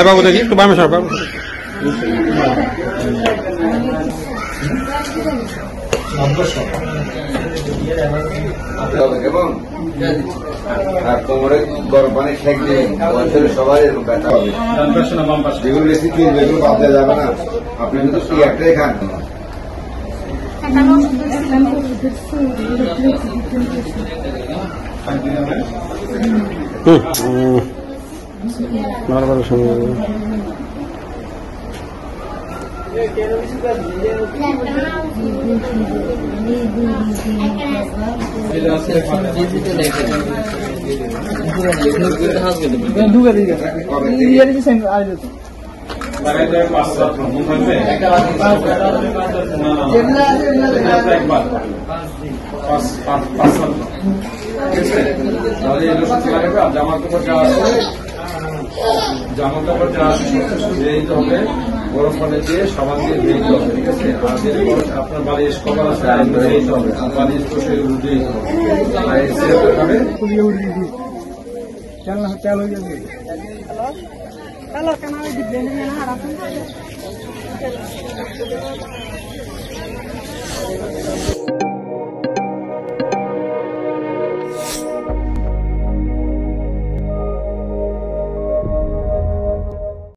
বাবু দেখি একটু বামে সর বাবু। এবং কোমরে গরম পানি ঠেক দিয়ে সবাই এরকম ব্যথা হবে। যেগুলো বেশি চুল যেগুলো বাদ দেওয়া যাবে না, আপনি কিন্তু শুধু একটাই খান। বারবার সময় জামা কাপড় যা দিতে হবে, গরম পানি দিয়ে সাবান দিয়ে দিতে হবে, ঠিক আছে। আর যদি আপনার বালিশ কভার আছে দিতে হবে, আর বালিশ তো সেগুলো দিতে হবে।